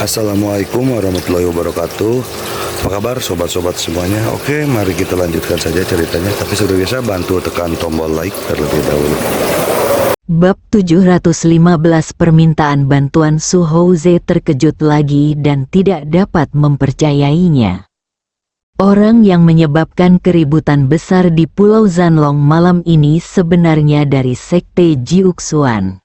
Assalamualaikum warahmatullahi wabarakatuh. Apa kabar sobat-sobat semuanya? Oke, mari kita lanjutkan saja ceritanya. Tapi seperti biasa bantu tekan tombol like terlebih dahulu. Bab 715 Permintaan bantuan Su Houze terkejut lagi dan tidak dapat mempercayainya. Orang yang menyebabkan keributan besar di Pulau Zanlong malam ini sebenarnya dari Sekte Jiuxuan.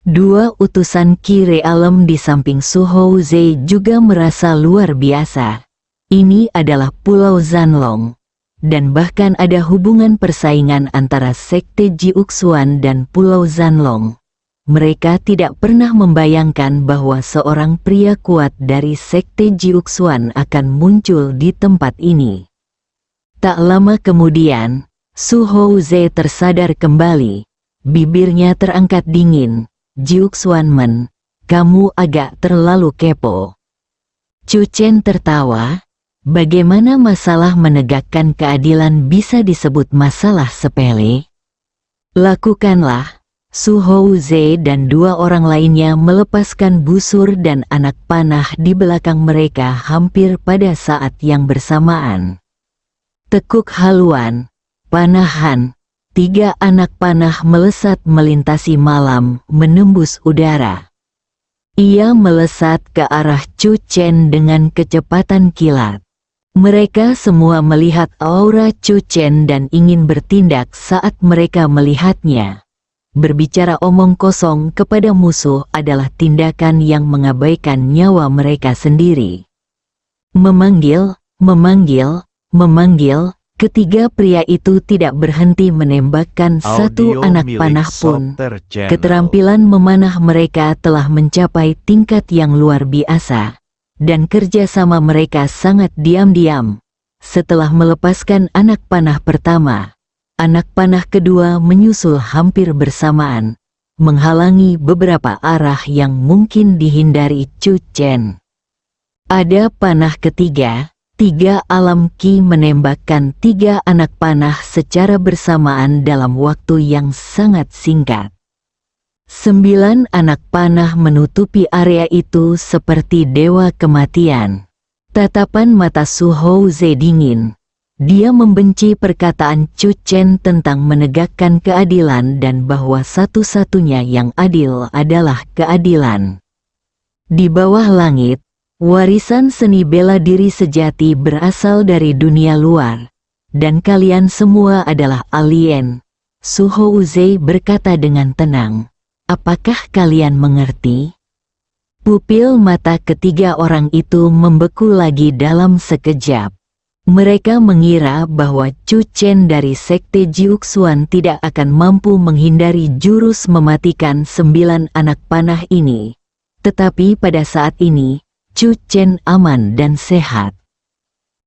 Dua utusan Qi Realem di samping Su Houze juga merasa luar biasa. Ini adalah Pulau Zanlong. Dan bahkan ada hubungan persaingan antara Sekte Jiuxuan dan Pulau Zanlong. Mereka tidak pernah membayangkan bahwa seorang pria kuat dari Sekte Jiuxuan akan muncul di tempat ini. Tak lama kemudian, Su Houze tersadar kembali. Bibirnya terangkat dingin. Jiuxuan-men, kamu agak terlalu kepo. Chu Chen tertawa. Bagaimana masalah menegakkan keadilan bisa disebut masalah sepele? Lakukanlah. Su Houze dan dua orang lainnya melepaskan busur dan anak panah di belakang mereka hampir pada saat yang bersamaan. Tekuk haluan, panahan. Tiga anak panah melesat melintasi malam, menembus udara. Ia melesat ke arah Chu Chen dengan kecepatan kilat. Mereka semua melihat aura Chu Chen dan ingin bertindak saat mereka melihatnya. Berbicara omong kosong kepada musuh adalah tindakan yang mengabaikan nyawa mereka sendiri. Memanggil, memanggil, memanggil. Ketiga pria itu tidak berhenti menembakkan satu anak panah pun. Keterampilan memanah mereka telah mencapai tingkat yang luar biasa. Dan kerjasama mereka sangat diam-diam. Setelah melepaskan anak panah pertama, anak panah kedua menyusul hampir bersamaan, menghalangi beberapa arah yang mungkin dihindari Chu Chen. Ada panah ketiga. Tiga alam Qi menembakkan tiga anak panah secara bersamaan dalam waktu yang sangat singkat. 9 anak panah menutupi area itu seperti dewa kematian. Tatapan mata Su Houze dingin. Dia membenci perkataan Chu Chen tentang menegakkan keadilan dan bahwa satu-satunya yang adil adalah keadilan. Di bawah langit, warisan seni bela diri sejati berasal dari dunia luar, dan kalian semua adalah alien. Su Houze berkata dengan tenang. Apakah kalian mengerti? Pupil mata ketiga orang itu membeku lagi dalam sekejap. Mereka mengira bahwa Chu Chen dari Sekte Jiuxuan tidak akan mampu menghindari jurus mematikan 9 anak panah ini. Tetapi pada saat ini, Chu Chen aman dan sehat.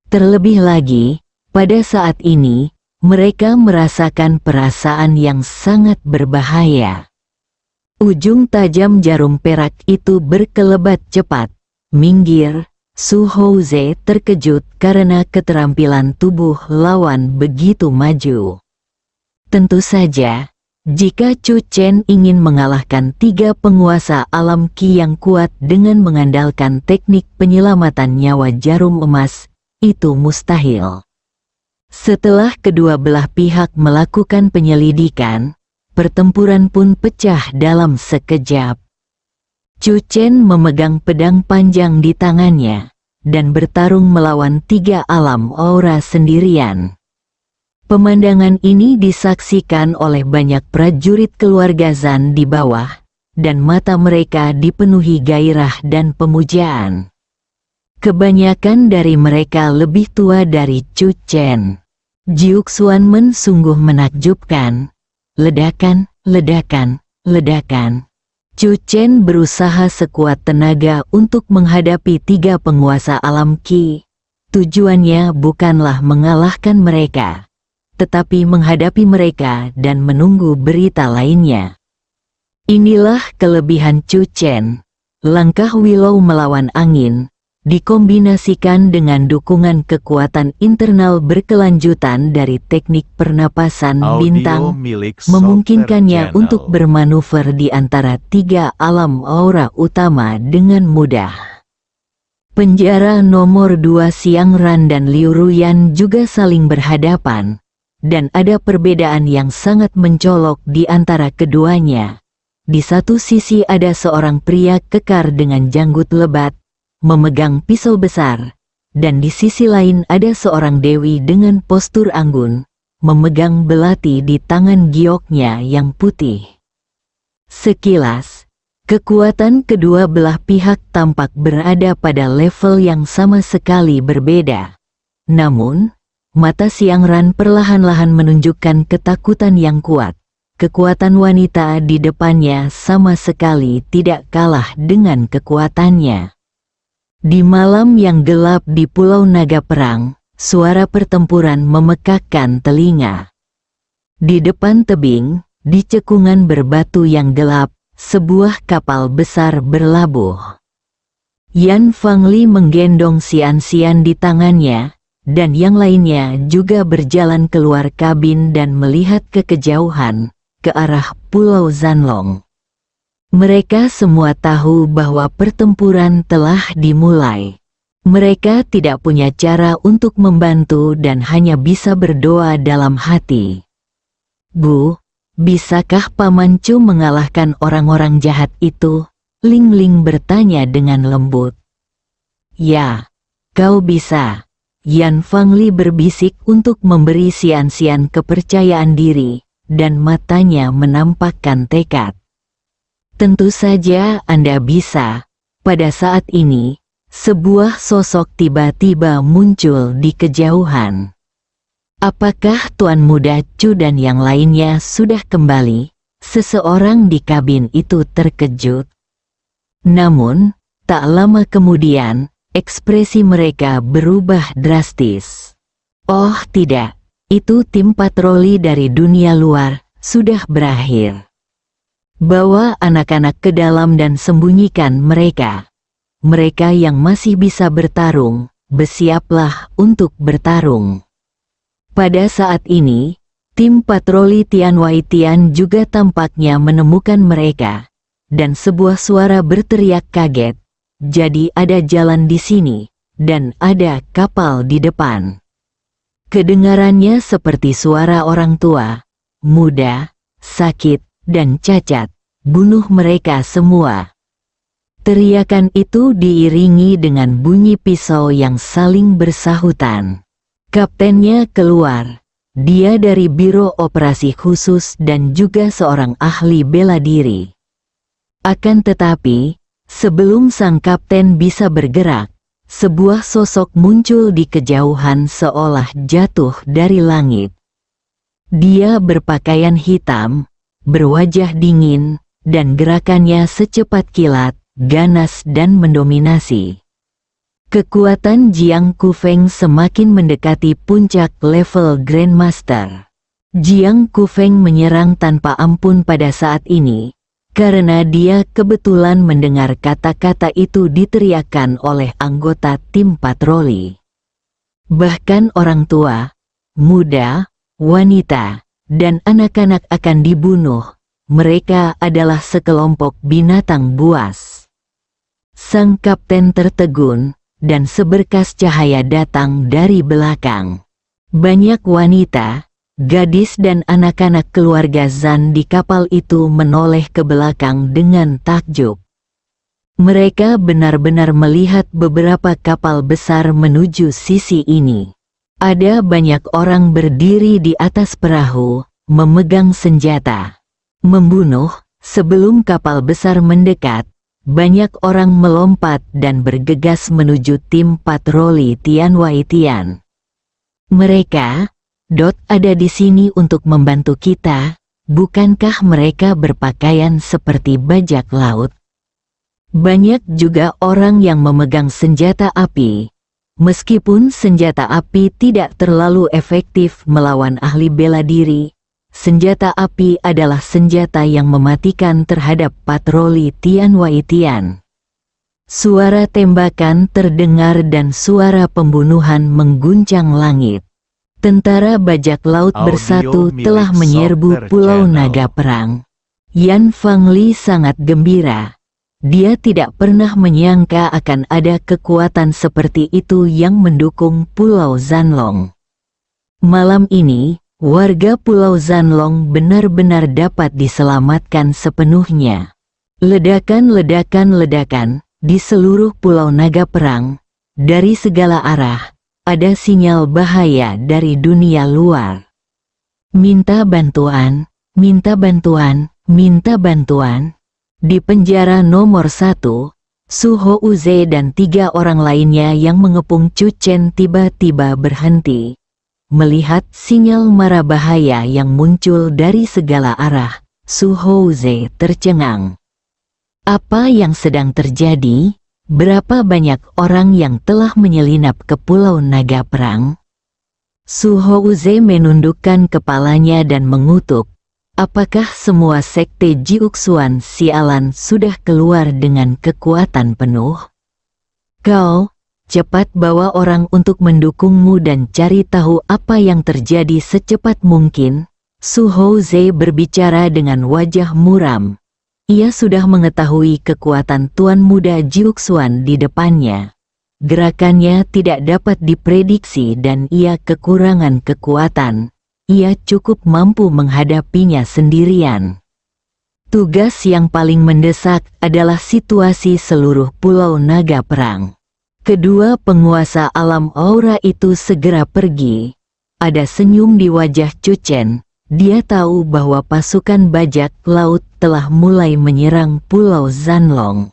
Terlebih lagi, pada saat ini, mereka merasakan perasaan yang sangat berbahaya. Ujung tajam jarum perak itu berkelebat cepat. Minggir, Su Houze terkejut karena keterampilan tubuh lawan begitu maju. Tentu saja, jika Chu Chen ingin mengalahkan tiga penguasa alam Qi yang kuat dengan mengandalkan teknik penyelamatan nyawa jarum emas, itu mustahil. Setelah kedua belah pihak melakukan penyelidikan, pertempuran pun pecah dalam sekejap. Chu Chen memegang pedang panjang di tangannya, dan bertarung melawan tiga alam aura sendirian. Pemandangan ini disaksikan oleh banyak prajurit keluarga Zan di bawah, dan mata mereka dipenuhi gairah dan pemujaan. Kebanyakan dari mereka lebih tua dari Chu Chen. Jiuxuan-men sungguh menakjubkan. Ledakan, ledakan, ledakan. Chu Chen berusaha sekuat tenaga untuk menghadapi tiga penguasa alam Qi. Tujuannya bukanlah mengalahkan mereka, tetapi menghadapi mereka dan menunggu berita lainnya. Inilah kelebihan Chu Chen. Langkah Willow melawan angin, dikombinasikan dengan dukungan kekuatan internal berkelanjutan dari teknik pernapasan bintang, memungkinkannya untuk bermanuver di antara tiga alam aura utama dengan mudah. Penjara nomor 2 Xiang Ran dan Liu Ruyan juga saling berhadapan, dan ada perbedaan yang sangat mencolok di antara keduanya. Di satu sisi ada seorang pria kekar dengan janggut lebat, memegang pisau besar, dan di sisi lain ada seorang dewi dengan postur anggun, memegang belati di tangan gioknya yang putih. Sekilas, kekuatan kedua belah pihak tampak berada pada level yang sama sekali berbeda. Namun, mata Xiang Ran perlahan-lahan menunjukkan ketakutan yang kuat. Kekuatan wanita di depannya sama sekali tidak kalah dengan kekuatannya. Di malam yang gelap di Pulau Naga Perang, suara pertempuran memekakkan telinga. Di depan tebing, di cekungan berbatu yang gelap, sebuah kapal besar berlabuh. Yan Fangli menggendong Xian di tangannya, dan yang lainnya juga berjalan keluar kabin dan melihat ke kejauhan, ke arah Pulau Zanlong. Mereka semua tahu bahwa pertempuran telah dimulai. Mereka tidak punya cara untuk membantu dan hanya bisa berdoa dalam hati. Bu, bisakah Paman Chu mengalahkan orang-orang jahat itu? Ling Ling bertanya dengan lembut. Ya, kau bisa. Yan Fangli berbisik untuk memberi Xian kepercayaan diri, dan matanya menampakkan tekad. Tentu saja Anda bisa. Pada saat ini, sebuah sosok tiba-tiba muncul di kejauhan. Apakah Tuan Muda Chu dan yang lainnya sudah kembali? Seseorang di kabin itu terkejut. Namun, tak lama kemudian, ekspresi mereka berubah drastis. Oh tidak, itu tim patroli dari dunia luar, sudah berakhir. Bawa anak-anak ke dalam dan sembunyikan mereka. Mereka yang masih bisa bertarung, bersiaplah untuk bertarung. Pada saat ini, tim patroli Tian Wai Tian juga tampaknya menemukan mereka, dan sebuah suara berteriak kaget, jadi ada jalan di sini, dan ada kapal di depan. Kedengarannya seperti suara orang tua, muda, sakit, dan cacat, bunuh mereka semua. Teriakan itu diiringi dengan bunyi pisau yang saling bersahutan. Kaptennya keluar. Dia dari Biro Operasi Khusus dan juga seorang ahli bela diri. Akan tetapi, sebelum sang kapten bisa bergerak, sebuah sosok muncul di kejauhan seolah jatuh dari langit. Dia berpakaian hitam, berwajah dingin, dan gerakannya secepat kilat, ganas dan mendominasi. Kekuatan Jiang Kufeng semakin mendekati puncak level Grandmaster. Jiang Kufeng menyerang tanpa ampun pada saat ini, karena dia kebetulan mendengar kata-kata itu diteriakkan oleh anggota tim patroli. Bahkan orang tua, muda, wanita, dan anak-anak akan dibunuh. Mereka adalah sekelompok binatang buas. Sang kapten tertegun, dan seberkas cahaya datang dari belakang. Banyak wanita, gadis dan anak-anak keluarga Zan di kapal itu menoleh ke belakang dengan takjub. Mereka benar-benar melihat beberapa kapal besar menuju sisi ini. Ada banyak orang berdiri di atas perahu, memegang senjata. Membunuh, sebelum kapal besar mendekat, banyak orang melompat dan bergegas menuju tim patroli Tian Wai Tian. Mereka, ada di sini untuk membantu kita, bukankah mereka berpakaian seperti bajak laut? Banyak juga orang yang memegang senjata api. Meskipun senjata api tidak terlalu efektif melawan ahli bela diri, senjata api adalah senjata yang mematikan terhadap patroli Tian Wai Tian. Suara tembakan terdengar dan suara pembunuhan mengguncang langit. Tentara bajak laut bersatu telah menyerbu Pulau Naga Perang. Yan Fangli sangat gembira. Dia tidak pernah menyangka akan ada kekuatan seperti itu yang mendukung Pulau Zanlong. Malam ini, warga Pulau Zanlong benar-benar dapat diselamatkan sepenuhnya. Ledakan di seluruh Pulau Naga Perang, dari segala arah, ada sinyal bahaya dari dunia luar. Minta bantuan, minta bantuan, minta bantuan. Di penjara nomor 1, Su Houze dan 3 orang lainnya yang mengepung Chu Chen tiba-tiba berhenti. Melihat sinyal mara bahaya yang muncul dari segala arah, Su Houze tercengang. Apa yang sedang terjadi? Berapa banyak orang yang telah menyelinap ke Pulau Naga Perang? Su Houze menundukkan kepalanya dan mengutuk. Apakah semua sekte Jiuxuan sialan sudah keluar dengan kekuatan penuh? Kau, cepat bawa orang untuk mendukungmu dan cari tahu apa yang terjadi secepat mungkin. Su Houze berbicara dengan wajah muram. Ia sudah mengetahui kekuatan Tuan Muda Jiuxuan di depannya. Gerakannya tidak dapat diprediksi dan ia kekurangan kekuatan. Ia cukup mampu menghadapinya sendirian. Tugas yang paling mendesak adalah situasi seluruh Pulau Naga Perang. Kedua penguasa alam aura itu segera pergi. Ada senyum di wajah Chu Chen. Dia tahu bahwa pasukan bajak laut telah mulai menyerang Pulau Zanlong.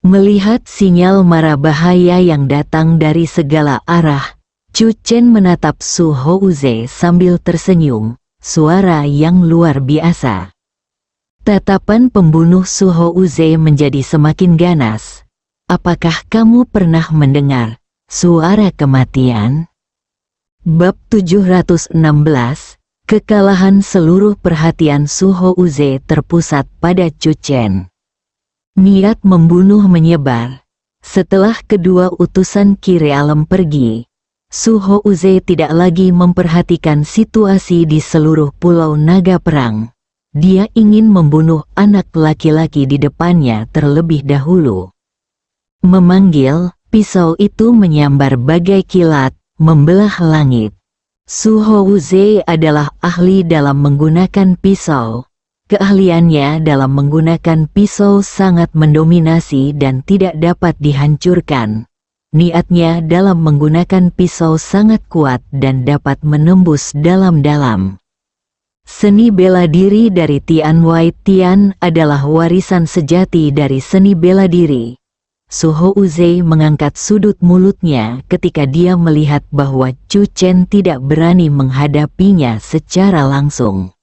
Melihat sinyal mara bahaya yang datang dari segala arah, Chu Chen menatap Su Houze sambil tersenyum, suara yang luar biasa. Tatapan pembunuh Su Houze menjadi semakin ganas. Apakah kamu pernah mendengar suara kematian? Bab 716, kekalahan. Seluruh perhatian Su Houze terpusat pada Chu Chen. Niat membunuh menyebar. Setelah kedua utusan Kiri Alam pergi, Su Houze tidak lagi memperhatikan situasi di seluruh Pulau Naga Perang. Dia ingin membunuh anak laki-laki di depannya terlebih dahulu. Memanggil, pisau itu menyambar bagai kilat, membelah langit. Su Houze adalah ahli dalam menggunakan pisau. Keahliannya dalam menggunakan pisau sangat mendominasi dan tidak dapat dihancurkan. Niatnya dalam menggunakan pisau sangat kuat dan dapat menembus dalam-dalam. Seni bela diri dari Tian Wai Tian adalah warisan sejati dari seni bela diri. Su Houze mengangkat sudut mulutnya ketika dia melihat bahwa Chu Chen tidak berani menghadapinya secara langsung.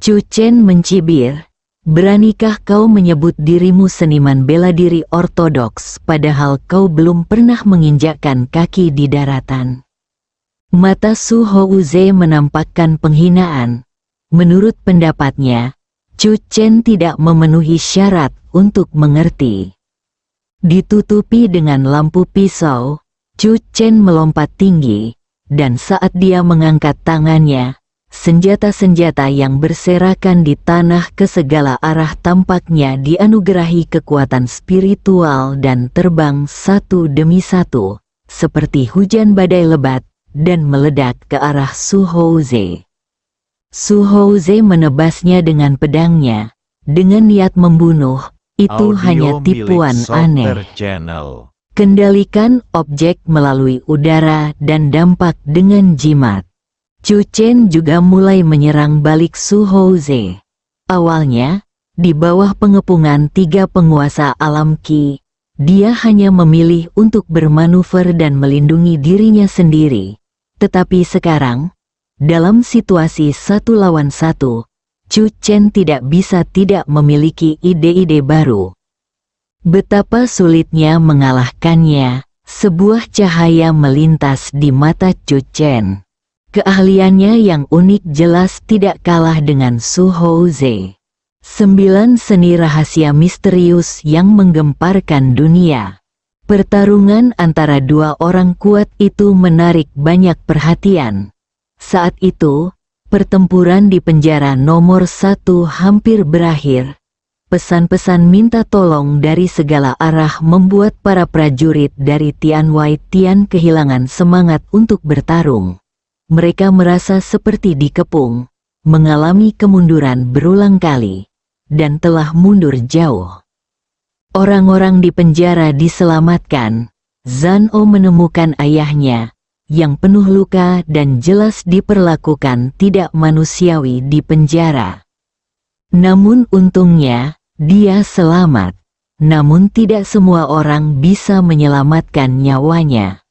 Chu Chen mencibir. Beranikah kau menyebut dirimu seniman bela diri ortodoks padahal kau belum pernah menginjakkan kaki di daratan? Mata Su Houze menampakkan penghinaan. Menurut pendapatnya, Chu Chen tidak memenuhi syarat untuk mengerti. Ditutupi dengan lampu pisau, Chu Chen melompat tinggi, dan saat dia mengangkat tangannya, senjata-senjata yang berserakan di tanah ke segala arah tampaknya dianugerahi kekuatan spiritual dan terbang satu demi satu, seperti hujan badai lebat, dan meledak ke arah Su Houze. Su Houze menebasnya dengan pedangnya, dengan niat membunuh. Itu hanya tipuan aneh. Kendalikan objek melalui udara dan dampak dengan jimat. Chu Chen juga mulai menyerang balik Su Houze. Awalnya, di bawah pengepungan 3 penguasa alam Qi, dia hanya memilih untuk bermanuver dan melindungi dirinya sendiri. Tetapi sekarang, dalam situasi 1 lawan 1, Chu Chen tidak bisa tidak memiliki ide-ide baru. Betapa sulitnya mengalahkannya, sebuah cahaya melintas di mata Chu Chen. Keahliannya yang unik jelas tidak kalah dengan Su Houze. 9 seni rahasia misterius yang menggemparkan dunia. Pertarungan antara 2 orang kuat itu menarik banyak perhatian. Saat itu, pertempuran di penjara nomor 1 hampir berakhir. pesan-pesan minta tolong dari segala arah membuat para prajurit dari Tian Wai Tian kehilangan semangat untuk bertarung. Mereka merasa seperti dikepung, mengalami kemunduran berulang kali, dan telah mundur jauh. Orang-orang di penjara diselamatkan. Zhang Ou menemukan ayahnya, yang penuh luka dan jelas diperlakukan tidak manusiawi di penjara. Namun untungnya, dia selamat. Namun tidak semua orang bisa menyelamatkan nyawanya.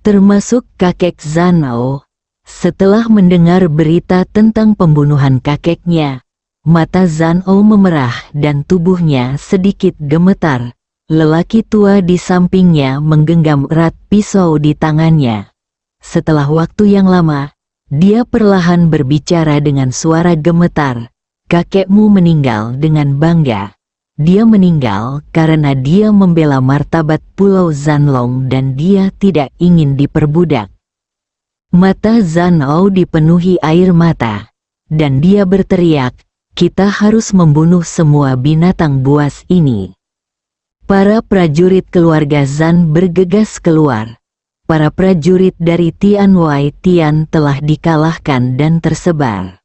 Termasuk kakek Zhang Ou. Setelah mendengar berita tentang pembunuhan kakeknya, mata Zhang Ou memerah dan tubuhnya sedikit gemetar. Lelaki tua di sampingnya menggenggam erat pisau di tangannya. Setelah waktu yang lama, dia perlahan berbicara dengan suara gemetar. Kakekmu meninggal dengan bangga. Dia meninggal karena dia membela martabat Pulau Zanlong dan dia tidak ingin diperbudak. Mata Zhang Ou dipenuhi air mata, dan dia berteriak, kita harus membunuh semua binatang buas ini. Para prajurit keluarga Zhan bergegas keluar. Para prajurit dari Tian Wai Tian telah dikalahkan dan tersebar.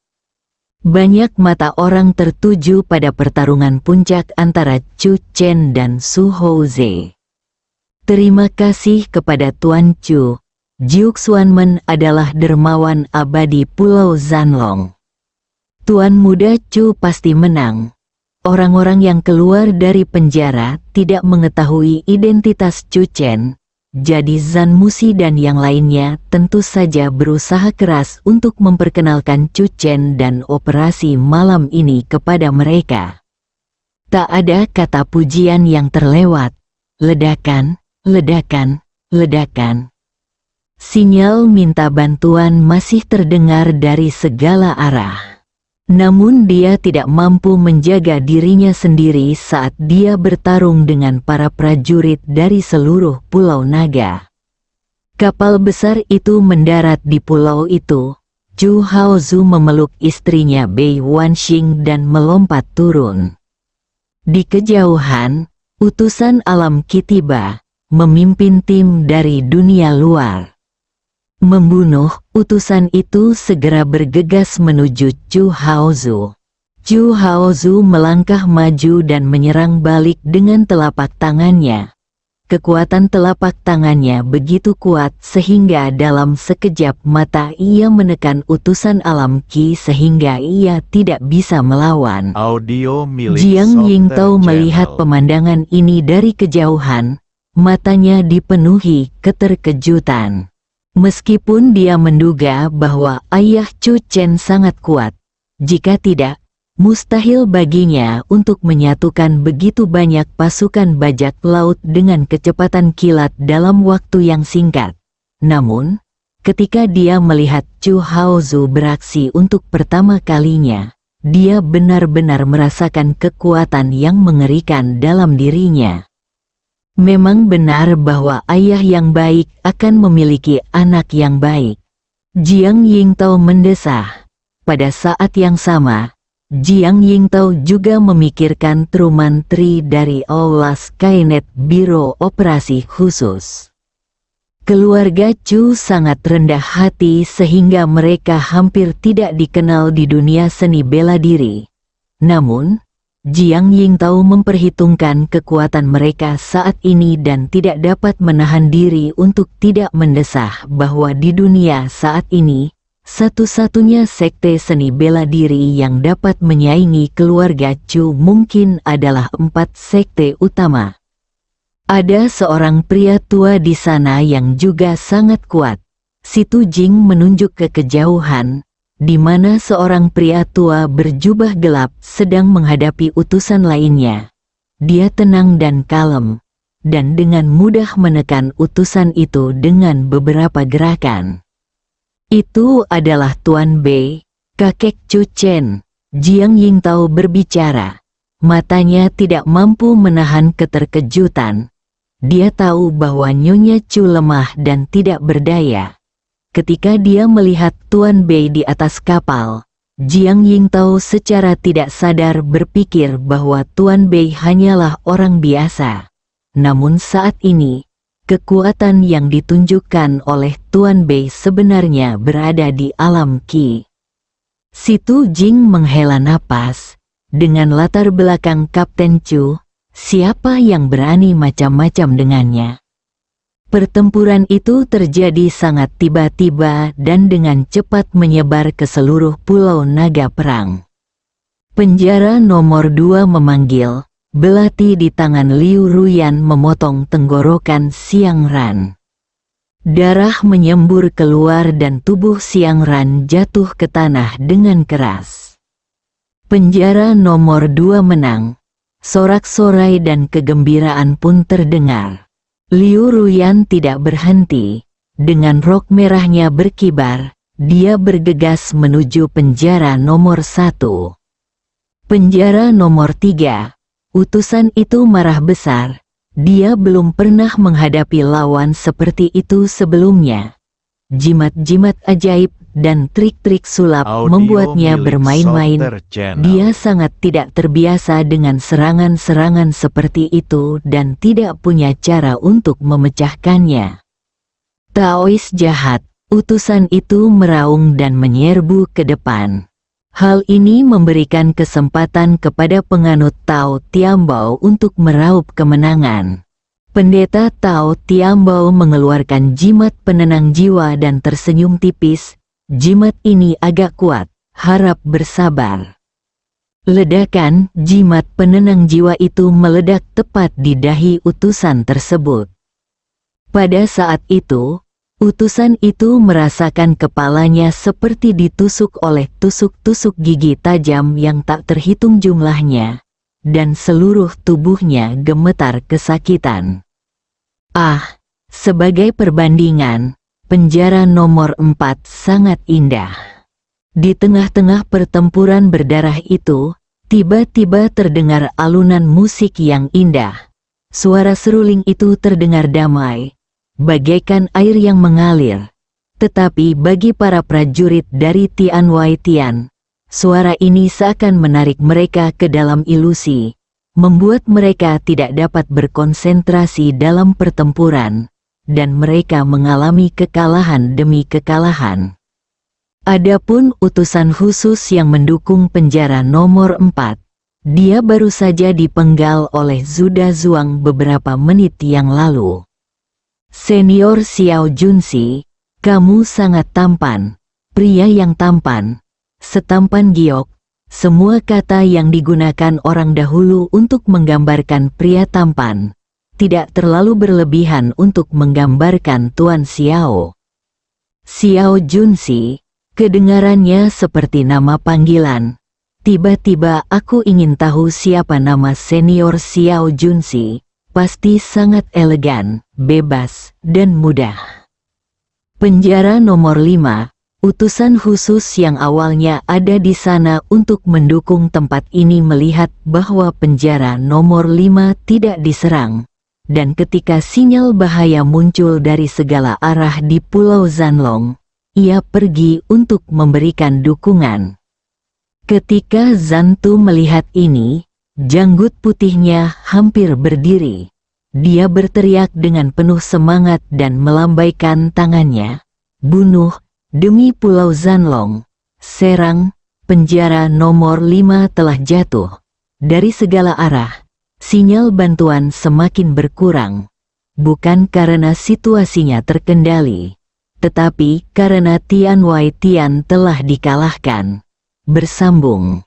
Banyak mata orang tertuju pada pertarungan puncak antara Chu Chen dan Su Houze. Terima kasih kepada Tuan Chu. Jiuk Xuanmen adalah dermawan abadi Pulau Zanlong. Tuan muda Chu pasti menang. Orang-orang yang keluar dari penjara tidak mengetahui identitas Chu Chen. Jadi Zhan Musi dan yang lainnya tentu saja berusaha keras untuk memperkenalkan Chu Chen dan operasi malam ini kepada mereka. Tak ada kata pujian yang terlewat. Ledakan, ledakan, ledakan. Sinyal minta bantuan masih terdengar dari segala arah. Namun dia tidak mampu menjaga dirinya sendiri saat dia bertarung dengan para prajurit dari seluruh Pulau Naga. Kapal besar itu mendarat di pulau itu. Chu Haozu memeluk istrinya Bei Wanxing dan melompat turun. Di kejauhan, utusan alam Qi tiba, memimpin tim dari dunia luar. Membunuh, utusan itu segera bergegas menuju Chu Haozu. Chu Haozu melangkah maju dan menyerang balik dengan telapak tangannya. Kekuatan telapak tangannya begitu kuat sehingga dalam sekejap mata ia menekan utusan alam Qi sehingga ia tidak bisa melawan. Audio milik Jiang Softer Yingtao Channel. melihat pemandangan ini dari kejauhan, matanya dipenuhi keterkejutan. Meskipun dia menduga bahwa ayah Chu Chen sangat kuat, jika tidak, mustahil baginya untuk menyatukan begitu banyak pasukan bajak laut dengan kecepatan kilat dalam waktu yang singkat. Namun, ketika dia melihat Chu Haozu beraksi untuk pertama kalinya, dia benar-benar merasakan kekuatan yang mengerikan dalam dirinya. Memang benar bahwa ayah yang baik akan memiliki anak yang baik. Jiang Yingtao mendesah. Pada saat yang sama, Jiang Yingtao juga memikirkan Truman Tri dari Aula Skynet Biro Operasi Khusus. Keluarga Chu sangat rendah hati sehingga mereka hampir tidak dikenal di dunia seni bela diri. Namun, Jiang Yingtao memperhitungkan kekuatan mereka saat ini dan tidak dapat menahan diri untuk tidak mendesah bahwa di dunia saat ini, satu-satunya sekte seni bela diri yang dapat menyaingi keluarga Chu mungkin adalah 4 sekte utama. Ada seorang pria tua di sana yang juga sangat kuat. Situ Jing menunjuk ke kejauhan, di mana seorang pria tua berjubah gelap sedang menghadapi utusan lainnya. Dia tenang dan kalem, dan dengan mudah menekan utusan itu dengan beberapa gerakan. Itu adalah Tuan Bei, kakek Chu Chen. Jiang Yingtao berbicara. Matanya tidak mampu menahan keterkejutan. Dia tahu bahwa Nyonya Chu lemah dan tidak berdaya. Ketika dia melihat Tuan Bei di atas kapal, Jiang Yingtao secara tidak sadar berpikir bahwa Tuan Bei hanyalah orang biasa. Namun saat ini, kekuatan yang ditunjukkan oleh Tuan Bei sebenarnya berada di alam Qi. Si Tu Jing menghela napas. Dengan latar belakang Kapten Chu, siapa yang berani macam-macam dengannya? Pertempuran itu terjadi sangat tiba-tiba dan dengan cepat menyebar ke seluruh pulau naga perang. Penjara nomor 2 memanggil. Belati di tangan Liu Ruyan memotong tenggorokan Xiang Ran. Darah menyembur keluar dan tubuh Xiang Ran jatuh ke tanah dengan keras. Penjara nomor 2 menang. Sorak-sorai dan kegembiraan pun terdengar. Liu Ruyan tidak berhenti. Dengan rok merahnya berkibar, dia bergegas menuju penjara nomor 1. Penjara nomor 3. Utusan itu marah besar. Dia belum pernah menghadapi lawan seperti itu sebelumnya. Jimat-jimat ajaib dan trik-trik sulap membuatnya bermain-main. Dia sangat tidak terbiasa dengan serangan-serangan seperti itu dan tidak punya cara untuk memecahkannya. Taois jahat, utusan itu meraung dan menyerbu ke depan. Hal ini memberikan kesempatan kepada penganut Tao Tiambao untuk meraup kemenangan. Pendeta Tao Tiambao mengeluarkan jimat penenang jiwa dan tersenyum tipis. Jimat ini agak kuat, harap bersabar. Ledakan jimat penenang jiwa itu meledak tepat di dahi utusan tersebut. Pada saat itu, utusan itu merasakan kepalanya seperti ditusuk oleh tusuk-tusuk gigi tajam yang tak terhitung jumlahnya, dan seluruh tubuhnya gemetar kesakitan. Sebagai perbandingan, penjara nomor 4 sangat indah. Di tengah-tengah pertempuran berdarah itu, tiba-tiba terdengar alunan musik yang indah. Suara seruling itu terdengar damai, bagaikan air yang mengalir. Tetapi bagi para prajurit dari Tian Wai Tian, suara ini seakan menarik mereka ke dalam ilusi, membuat mereka tidak dapat berkonsentrasi dalam pertempuran, dan mereka mengalami kekalahan demi kekalahan. Adapun utusan khusus yang mendukung penjara nomor 4, dia baru saja dipenggal oleh Zuda Zuang beberapa menit yang lalu. Senior Xiao Junsi, kamu sangat tampan, pria yang tampan, setampan giok. Semua kata yang digunakan orang dahulu untuk menggambarkan pria tampan, tidak terlalu berlebihan untuk menggambarkan Tuan Xiao. Xiao Junsi, kedengarannya seperti nama panggilan. Tiba-tiba aku ingin tahu siapa nama senior Xiao Junsi, pasti sangat elegan, bebas, dan mudah. Penjara nomor 5. Utusan khusus yang awalnya ada di sana untuk mendukung tempat ini melihat bahwa penjara nomor 5 tidak diserang. Dan ketika sinyal bahaya muncul dari segala arah di Pulau Zanlong, ia pergi untuk memberikan dukungan. Ketika Zantu melihat ini, janggut putihnya hampir berdiri. Dia berteriak dengan penuh semangat dan melambaikan tangannya. Bunuh! Demi Pulau Zanlong, serang, penjara nomor 5 telah jatuh. Dari segala arah, sinyal bantuan semakin berkurang. Bukan karena situasinya terkendali, tetapi karena Tian Wai Tian telah dikalahkan. Bersambung.